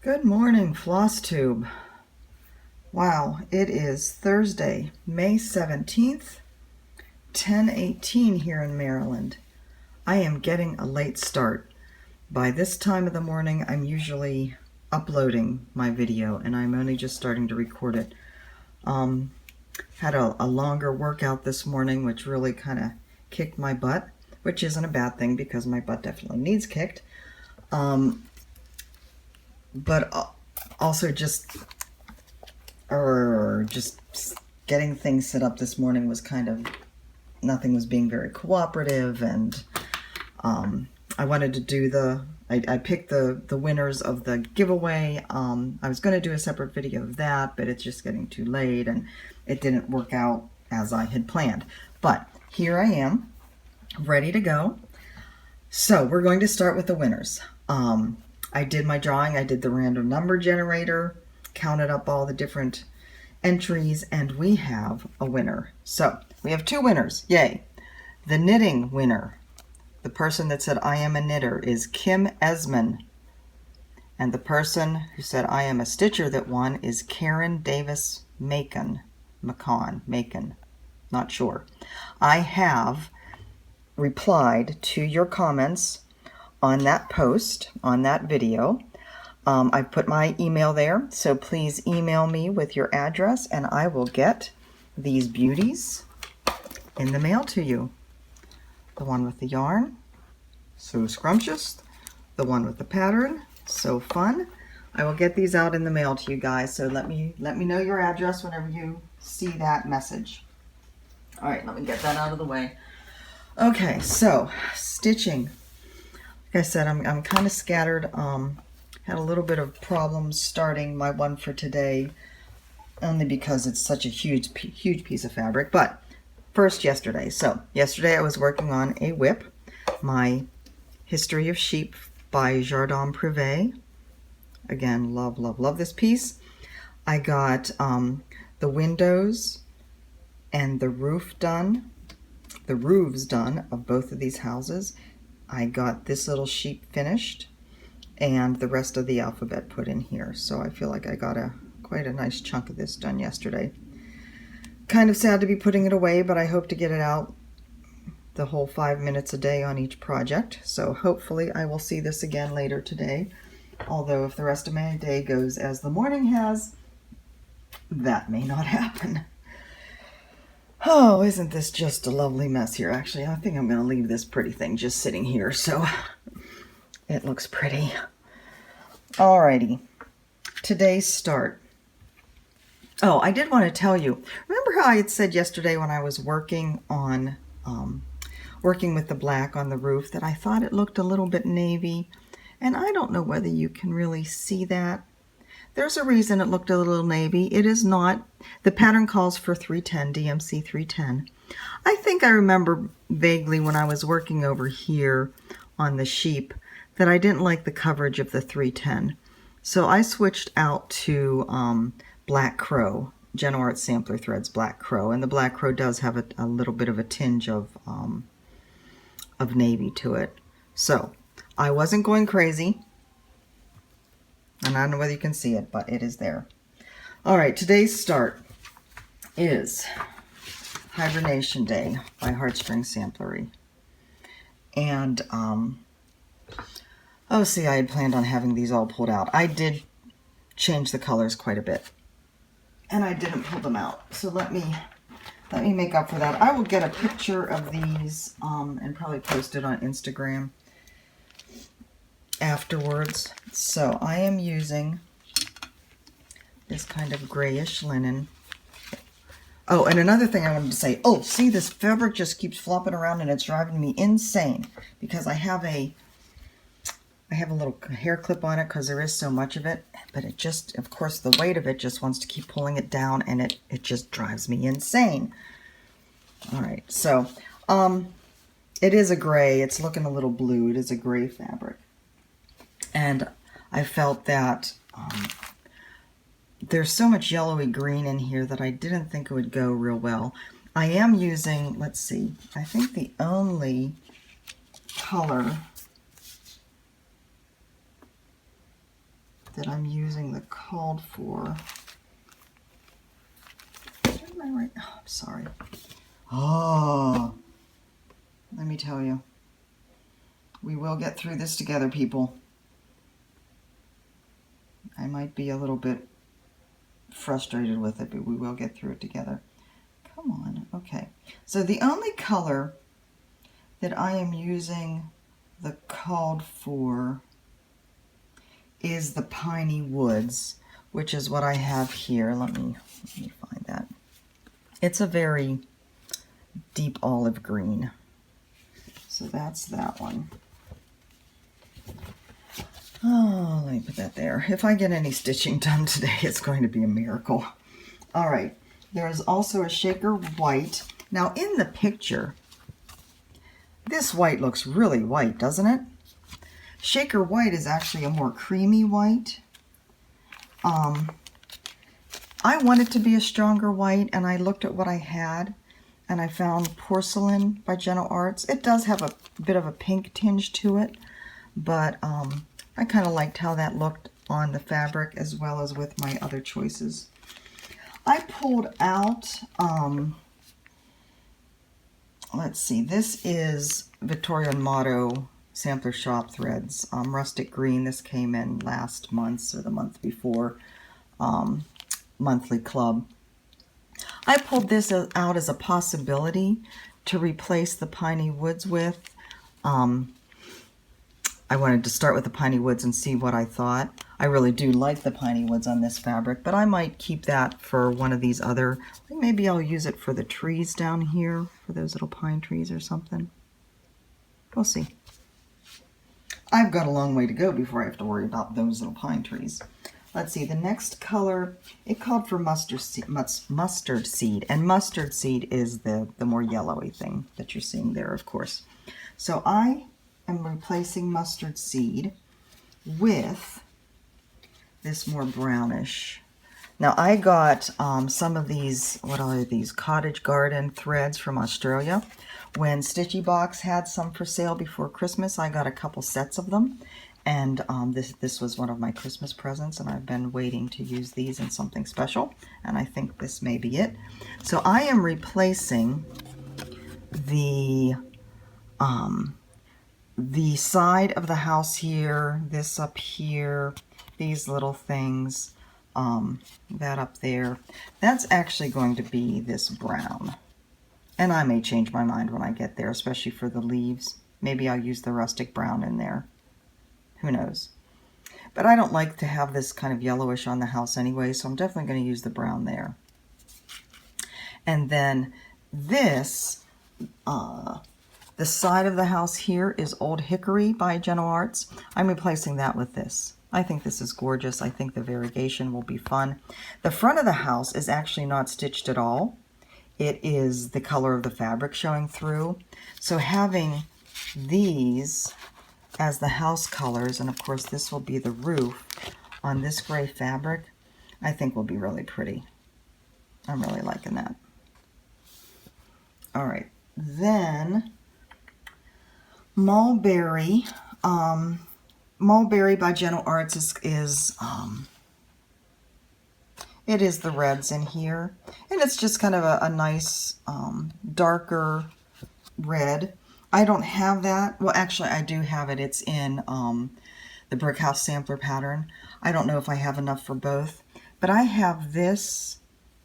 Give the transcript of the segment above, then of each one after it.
Good morning, Flosstube. Wow, it is Thursday, May 17th, 10:18 here in Maryland. I am getting a late start. By this time of the morning, I'm usually uploading my video, and I'm only just starting to record it. Had a longer workout this morning, which really kind of kicked my butt, which isn't a bad thing because my butt definitely needs kicked. But also just getting things set up this morning was nothing was being very cooperative, and I wanted to do I picked the winners of the giveaway. I was going to do a separate video of that, but it's just getting too late and it didn't work out as I had planned. But here I am, ready to go. So we're going to start with the winners. I did my drawing. I did the random number generator, counted up all the different entries, and we have a winner. So we have two winners. Yay. The knitting winner, the person that said I am a knitter, is Kim Esman. And the person who said I am a stitcher that won is Karen Davis Macon. Not sure. I have replied to your comments on that post, on that video. I put my email there, so please email me with your address and I will get these beauties in the mail to you. The one with the yarn, so scrumptious. The one with the pattern, so fun. I will get these out in the mail to you guys, so let me know your address whenever you see that message. All right, let me get that out of the way. Okay, so stitching. Like I said, I'm kind of scattered. Had a little bit of problems starting my one for today, only because it's such a huge piece of fabric. But first, yesterday. So yesterday I was working on a whip, my History of Sheep by Jardin Privé. Again, love this piece. I got the windows and the roofs done of both of these houses. I got this little sheep finished and the rest of the alphabet put in here. So I feel like I got quite a nice chunk of this done yesterday. Kind of sad to be putting it away, but I hope to get it out the whole 5 minutes a day on each project. So hopefully I will see this again later today. Although if the rest of my day goes as the morning has, that may not happen. Oh, isn't this just a lovely mess here? Actually, I think I'm going to leave this pretty thing just sitting here so it looks pretty. Alrighty, today's start. Oh, I did want to tell you, remember how I had said yesterday when I was working on, working with the black on the roof, that I thought it looked a little bit navy? And I don't know whether you can really see that. There's a reason it looked a little navy. It is not. The pattern calls for 310, DMC 310. I think I remember vaguely when I was working over here on the sheep that I didn't like the coverage of the 310. So I switched out to Black Crow, Gentle Art Sampler Threads Black Crow. And the Black Crow does have a little bit of a tinge of navy to it. So I wasn't going crazy. And I don't know whether you can see it, but it is there. All right, today's start is Hibernation Day by Heartstring Samplery. And, oh, see, I had planned on having these all pulled out. I did change the colors quite a bit. And I didn't pull them out. So let me make up for that. I will get a picture of these and probably post it on Instagram afterwards. So I am using this kind of grayish linen. Oh, and another thing I wanted to say. Oh, see, this fabric just keeps flopping around and it's driving me insane because I have a little hair clip on it because there is so much of it, but it just, of course, the weight of it just wants to keep pulling it down, and it just drives me insane. All right, so it is a gray. It's looking a little blue. It is a gray fabric. And I felt that there's so much yellowy green in here that I didn't think it would go real well. I am using, let's see, I think the only color that I'm using the called for. Am I right? Oh, I'm sorry. Oh, let me tell you. We will get through this together, people. I might be a little bit frustrated with it, but we will get through it together. Come on. Okay. So the only color that I am using the called for is the Piney Woods, which is what I have here. Let me find that. It's a very deep olive green. So that's that one. Oh, let me put that there. If I get any stitching done today, it's going to be a miracle. All right. There is also a Shaker White. Now in the picture, this white looks really white, doesn't it? Shaker White is actually a more creamy white. I want it to be a stronger white, and I looked at what I had, and I found Porcelain by Gentle Arts. It does have a bit of a pink tinge to it, but I kind of liked how that looked on the fabric as well as with my other choices. I pulled out, let's see, this is Victoria and Motto Sampler Shop Threads, Rustic Green. This came in last month or the month before, monthly club. I pulled this out as a possibility to replace the Piney Woods with. I wanted to start with the Piney Woods and see what I thought. I really do like the Piney Woods on this fabric, but I might keep that for one of these other, I think maybe I'll use it for the trees down here, for those little pine trees or something. We'll see. I've got a long way to go before I have to worry about those little pine trees. Let's see, the next color, it called for mustard seed, and mustard seed is the more yellowy thing that you're seeing there, of course. So I am replacing mustard seed with this more brownish. Now I got some of these, what are these, Cottage Garden threads from Australia. When Stitchy Box had some for sale before Christmas, I got a couple sets of them. And this was one of my Christmas presents, and I've been waiting to use these in something special, and I think this may be it. So I am replacing the side of the house here, this up here, these little things, that up there. That's actually going to be this brown. And I may change my mind when I get there, especially for the leaves. Maybe I'll use the rustic brown in there. Who knows? But I don't like to have this kind of yellowish on the house anyway, so I'm definitely going to use the brown there. And then this, the side of the house here is Old Hickory by Gentle Arts. I'm replacing that with this. I think this is gorgeous. I think the variegation will be fun. The front of the house is actually not stitched at all. It is the color of the fabric showing through. So having these as the house colors, and of course this will be the roof on this gray fabric, I think will be really pretty. I'm really liking that. All right, then Mulberry. Mulberry by Gentle Arts is it is the reds in here, and it's just kind of a nice darker red. I don't have that. Well, actually, I do have it. It's in the Brick House Sampler pattern. I don't know if I have enough for both, but I have this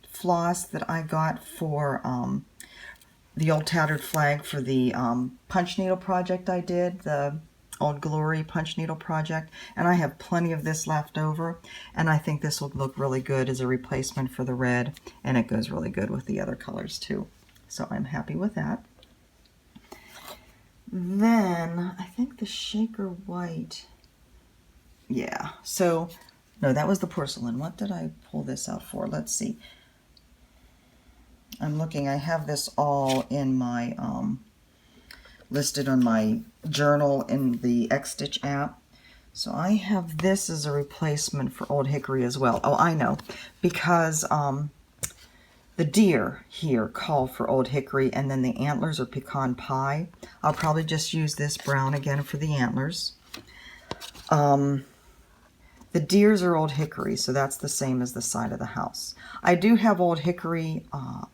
floss that I got for the Old Tattered Flag for the punch needle project I did, the Old Glory punch needle project, and I have plenty of this left over, and I think this will look really good as a replacement for the red, and it goes really good with the other colors too. So I'm happy with that. Then, I think the Shaker White, yeah, so, no, that was the Porcelain. What did I pull this out for? Let's see. I'm looking, I have this all in my, listed on my journal in the X-Stitch app. So I have this as a replacement for Old Hickory as well. Oh, I know, because the deer here call for Old Hickory, and then the antlers are pecan pie. I'll probably just use this brown again for the antlers. The The deers are old hickory, so that's the same as the side of the house. I do have old hickory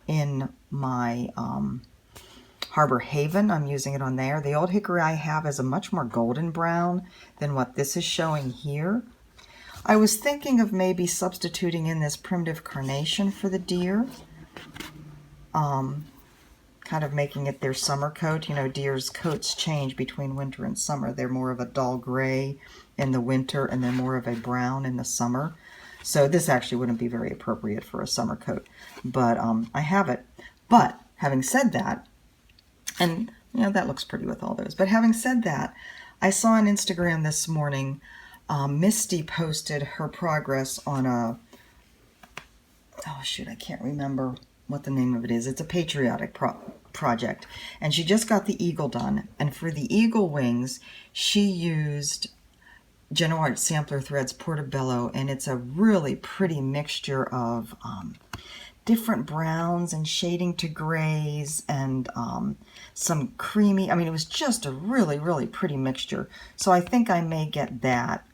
in my Harbor Haven. I'm using it on there. The old hickory I have is a much more golden brown than what this is showing here. I was thinking of maybe substituting in this primitive carnation for the deer. Kind of making it their summer coat. You know, deer's coats change between winter and summer. They're more of a dull gray in the winter and they're more of a brown in the summer. So this actually wouldn't be very appropriate for a summer coat, but I have it. But having said that, and you know, that looks pretty with all those, but having said that, I saw on Instagram this morning, Misty posted her progress on a, oh shoot, I can't remember what the name of it is. It's a patriotic project, and she just got the eagle done, and for the eagle wings she used Genoart Sampler Threads Portobello, and it's a really pretty mixture of different browns and shading to grays and some creamy, I mean, it was just a really pretty mixture. So I think I may get that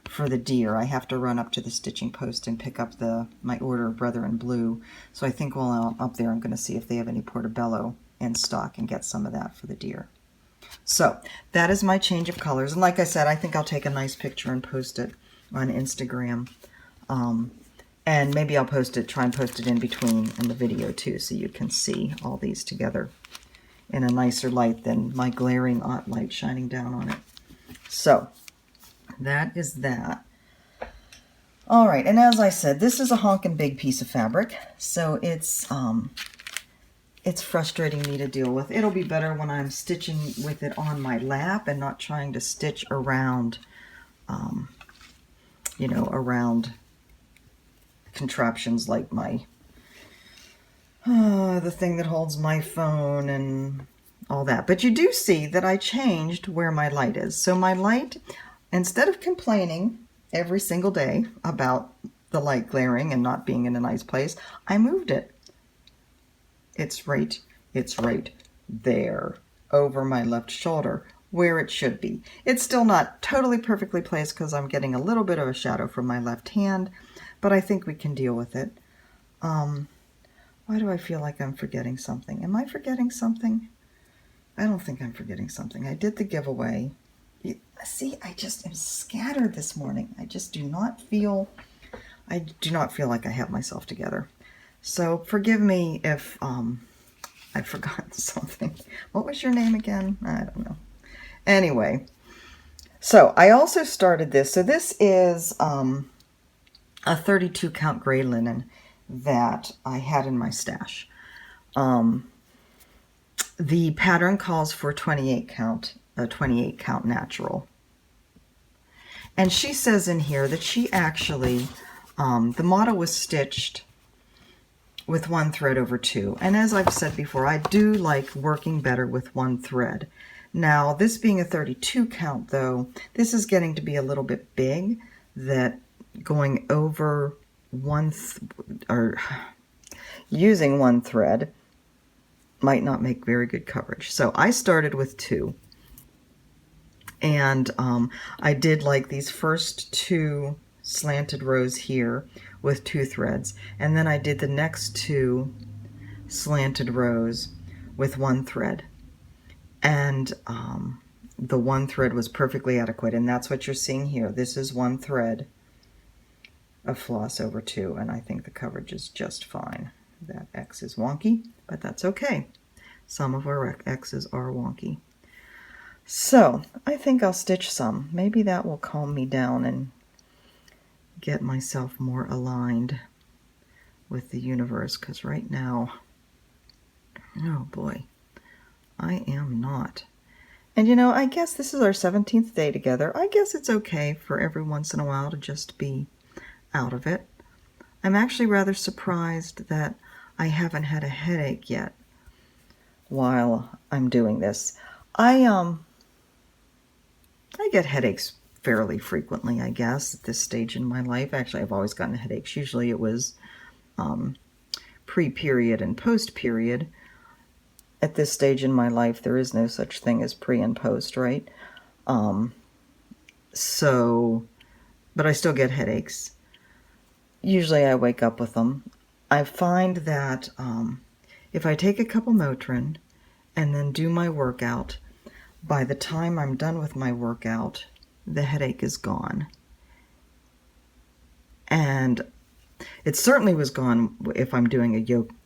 for the deer. I have to run up to the stitching post and pick up my order of Brother in Blue. So I think while I'm up there, I'm going to see if they have any Portobello in stock and get some of that for the deer. So that is my change of colors. And like I said, I think I'll take a nice picture and post it on Instagram. And maybe I'll try and post it in between in the video too, so you can see all these together in a nicer light than my glaring hot light shining down on it. So that is that. All right, and as I said, this is a honkin' big piece of fabric, so it's frustrating me to deal with. It'll be better when I'm stitching with it on my lap and not trying to stitch around, you know, around contraptions like my, the thing that holds my phone and all that. But you do see that I changed where my light is. So my light, instead of complaining every single day about the light glaring and not being in a nice place, I moved it. It's right there over my left shoulder where it should be. It's still not totally perfectly placed because I'm getting a little bit of a shadow from my left hand, but I think we can deal with it. Why do I feel like I'm forgetting something? Am I forgetting something? I don't think I'm forgetting something. I did the giveaway. See, I just am scattered this morning. I just do not feel like I have myself together. So forgive me if I've forgotten something. What was your name again? I don't know. Anyway, so I also started this. So this is a 32 count gray linen that I had in my stash. The pattern calls for 28 count, a 28 count natural. And she says in here that she actually, the model was stitched with one thread over two. And as I've said before, I do like working better with one thread. Now, this being a 32 count though, this is getting to be a little bit big, that going over or using one thread might not make very good coverage. So I started with two. And I did like these first two slanted rows here with two threads, and then I did the next two slanted rows with one thread, and the one thread was perfectly adequate, and that's what you're seeing here. This is one thread of floss over two, and I think the coverage is just fine. That X is wonky, but that's okay. Some of our X's are wonky. So I think I'll stitch some. Maybe that will calm me down and get myself more aligned with the universe, because right now, oh boy, I am not. And you know, I guess this is our 17th day together. I guess it's okay for every once in a while to just be out of it. I'm actually rather surprised that I haven't had a headache yet while I'm doing this. I get headaches fairly frequently, I guess, at this stage in my life. Actually, I've always gotten headaches. Usually it was pre-period and post-period. At this stage in my life, there is no such thing as pre and post, right? So but I still get headaches. Usually I wake up with them. I find that if I take a couple Motrin and then do my workout, by the time I'm done with my workout, the headache is gone. And it certainly was gone if I'm doing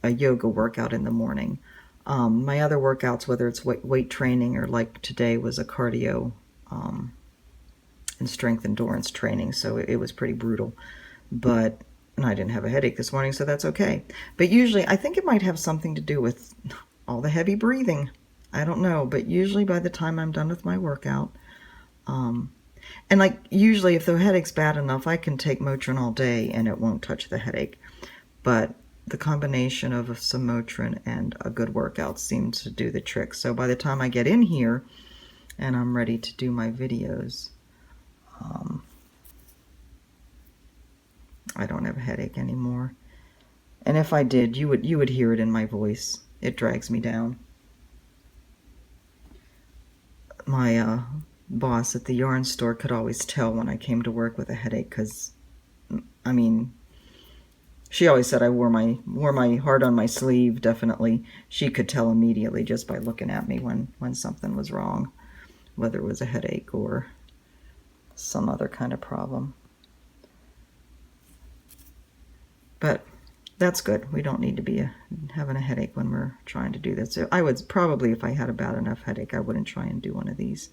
a yoga workout in the morning. My other workouts, whether it's weight training or like today was a cardio and strength endurance training, so it was pretty brutal. But and I didn't have a headache this morning, so that's okay. But usually, I think it might have something to do with all the heavy breathing. I don't know, but usually by the time I'm done with my workout, and like usually if the headache's bad enough, I can take Motrin all day and it won't touch the headache. But the combination of some Motrin and a good workout seems to do the trick. So by the time I get in here and I'm ready to do my videos, I don't have a headache anymore. And if I did, you would hear it in my voice. It drags me down. My boss at the yarn store could always tell when I came to work with a headache, because, I mean, she always said I wore my heart on my sleeve, definitely. She could tell immediately just by looking at me when something was wrong, whether it was a headache or some other kind of problem. But that's good. We don't need to be having a headache when we're trying to do this. So I would probably, if I had a bad enough headache, I wouldn't try and do one of these.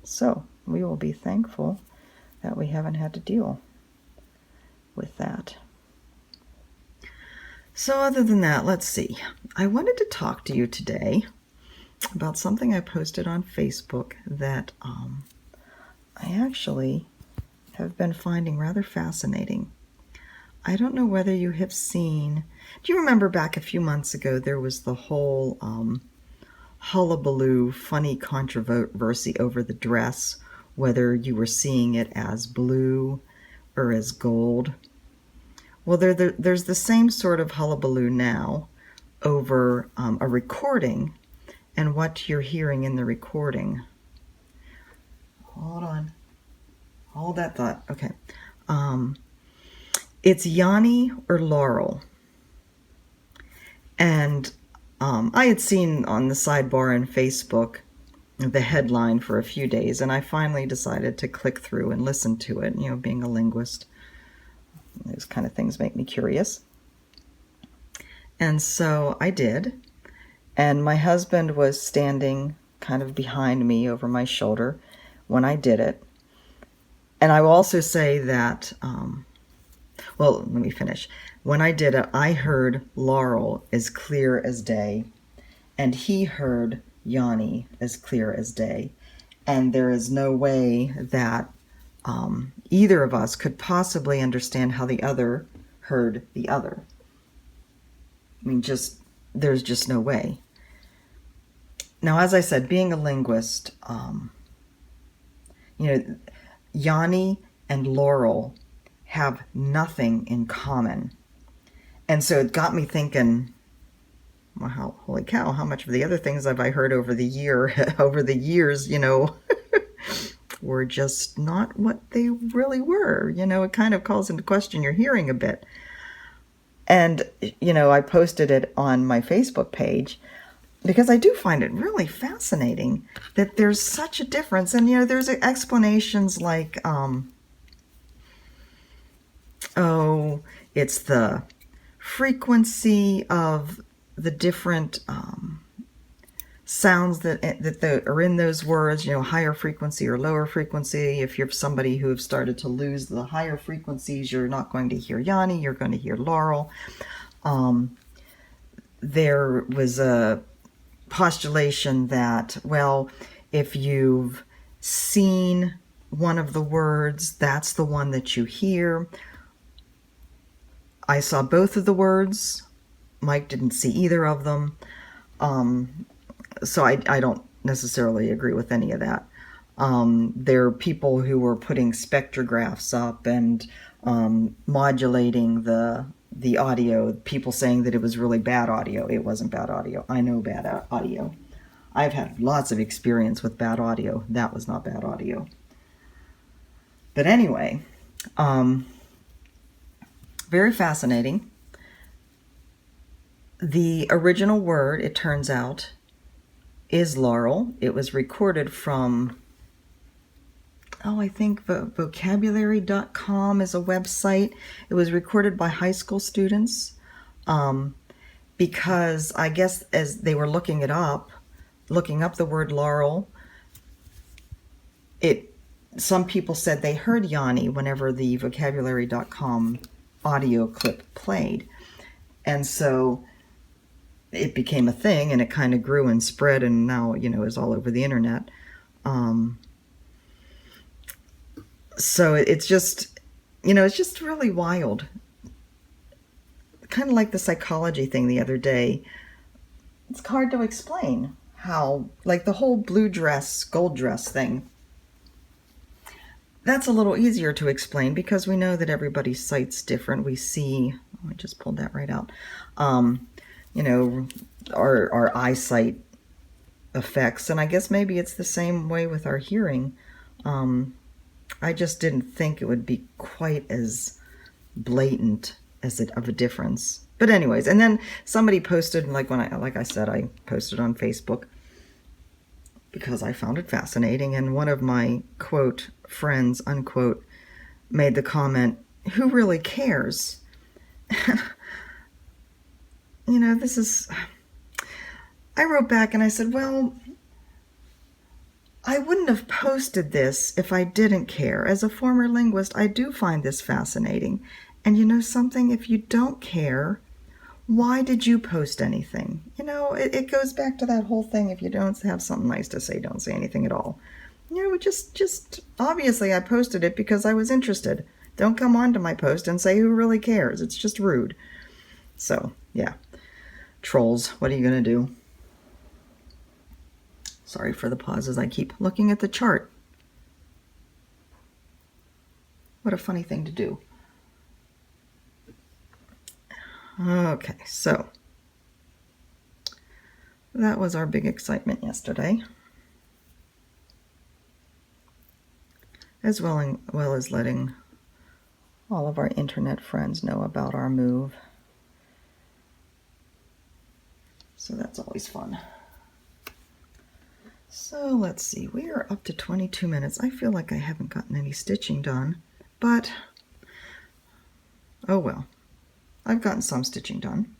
So we will be thankful that we haven't had to deal with that. So other than that, let's see. I wanted to talk to you today about something I posted on Facebook that I actually have been finding rather fascinating. I don't know whether you have seen, do you remember back a few months ago there was the whole hullabaloo, funny controversy over the dress, whether you were seeing it as blue or as gold? Well, there's the same sort of hullabaloo now over a recording and what you're hearing in the recording. Hold on. Hold that thought. Okay. It's Yanni or Laurel. And I had seen on the sidebar in Facebook the headline for a few days, and I finally decided to click through and listen to it. You know, being a linguist, those kind of things make me curious. And so I did. And my husband was standing kind of behind me over my shoulder when I did it. And I will also say that, well, let me finish. When I did it, I heard Laurel as clear as day, and he heard Yanni as clear as day. And there is no way that either of us could possibly understand how the other heard the other. I mean, there's just no way. Now, as I said, being a linguist, Yanni and Laurel have nothing in common. And so it got me thinking, wow, holy cow, how much of the other things have I heard over the years, were just not what they really were. It kind of calls into question your hearing a bit. And, I posted it on my Facebook page because I do find it really fascinating that there's such a difference. And, there's explanations like, it's the frequency of the different sounds that are in those words, higher frequency or lower frequency. If you're somebody who have started to lose the higher frequencies, you're not going to hear Yanni, you're going to hear Laurel. There was a postulation that, well, if you've seen one of the words, that's the one that you hear. I saw both of the words. Mike didn't see either of them. So I don't necessarily agree with any of that. There are people who were putting spectrographs up and modulating the audio, people saying that it was really bad audio. It wasn't bad audio. I know bad audio. I've had lots of experience with bad audio. That was not bad audio. But anyway, Very fascinating. The original word, it turns out, is Laurel. It was recorded from, I think vocabulary.com is a website. It was recorded by high school students because I guess as they were looking up the word Laurel, some people said they heard Yanni whenever the vocabulary.com audio clip played. And so it became a thing, and it kind of grew and spread, and now, is all over the internet. So it's just, it's just really wild. Kind of like the psychology thing the other day. It's hard to explain how, like the whole blue dress, gold dress thing. That's a little easier to explain because we know that everybody's sight's different. We see, I just pulled that right out. Our eyesight effects, and I guess maybe it's the same way with our hearing. I just didn't think it would be quite as blatant of a difference. But anyways, and then somebody posted, like I said, I posted on Facebook because I found it fascinating, and one of my, quote, friends, unquote, made the comment, who really cares? I wrote back and I said, well, I wouldn't have posted this if I didn't care. As a former linguist, I do find this fascinating. And you know something? If you don't care, why did you post anything? It goes back to that whole thing. If you don't have something nice to say, don't say anything at all. Just obviously I posted it because I was interested. Don't come on to my post and say who really cares. It's just rude. So, yeah. Trolls, what are you going to do? Sorry for the pauses. I keep looking at the chart. What a funny thing to do. Okay, so that was our big excitement yesterday, as well as letting all of our internet friends know about our move. So that's always fun. So let's see, we are up to 22 minutes. I feel like I haven't gotten any stitching done, but oh well. I've gotten some stitching done.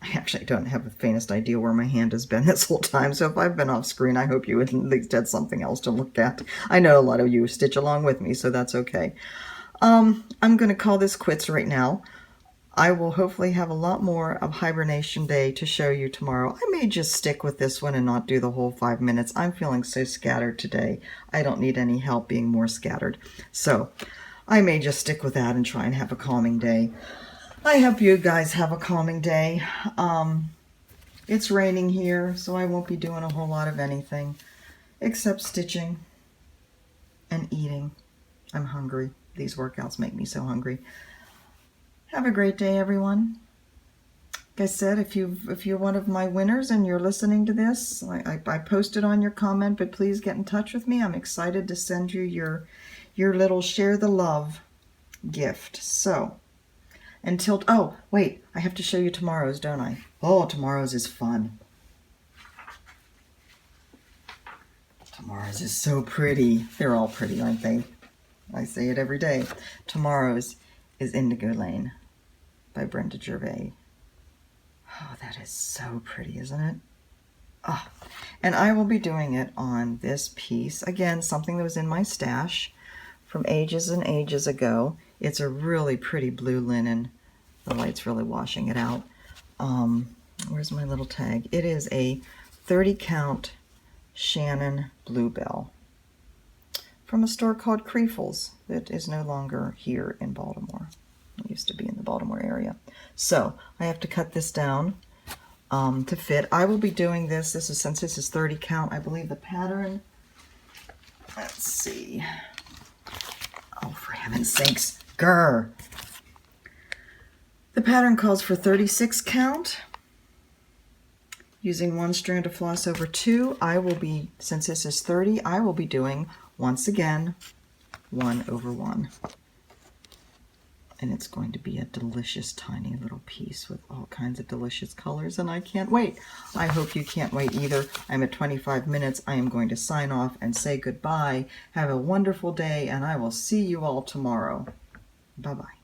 I actually don't have the faintest idea where my hand has been this whole time, so if I've been off screen, I hope you at least had something else to look at. I know a lot of you stitch along with me, so that's okay. I'm going to call this quits right now. I will hopefully have a lot more of Hibernation Day to show you tomorrow. I may just stick with this one and not do the whole 5 minutes. I'm feeling so scattered today. I don't need any help being more scattered. So I may just stick with that and try and have a calming day. I hope you guys have a calming day. It's raining here, so I won't be doing a whole lot of anything except stitching and eating. I'm hungry. These workouts make me so hungry. Have a great day, everyone. Like I said, if you're one of my winners and you're listening to this, I posted on your comment, but please get in touch with me. I'm excited to send you your little share the love gift. So oh, wait, I have to show you tomorrow's, don't I? Oh, tomorrow's is fun. Tomorrow's is so pretty. They're all pretty, aren't they? I say it every day. Tomorrow's is Indigo Lane by Brenda Gervais. Oh, that is so pretty, isn't it? Oh, and I will be doing it on this piece. Again, something that was in my stash from ages and ages ago. It's a really pretty blue linen. The light's really washing it out. Where's my little tag? It is a 30 count Shannon Bluebell from a store called Creefles that is no longer here in Baltimore. It used to be in the Baltimore area. So I have to cut this down to fit. I will be doing this. Since this is 30 count, I believe the pattern, let's see. Oh, for heaven's sakes. Grr. The pattern calls for 36 count. Using one strand of floss over two, I will be, since this is 30, I will be doing, once again, 1 over 1. And it's going to be a delicious tiny little piece with all kinds of delicious colors, and I can't wait. I hope you can't wait either. I'm at 25 minutes. I am going to sign off and say goodbye. Have a wonderful day, and I will see you all tomorrow. Bye-bye.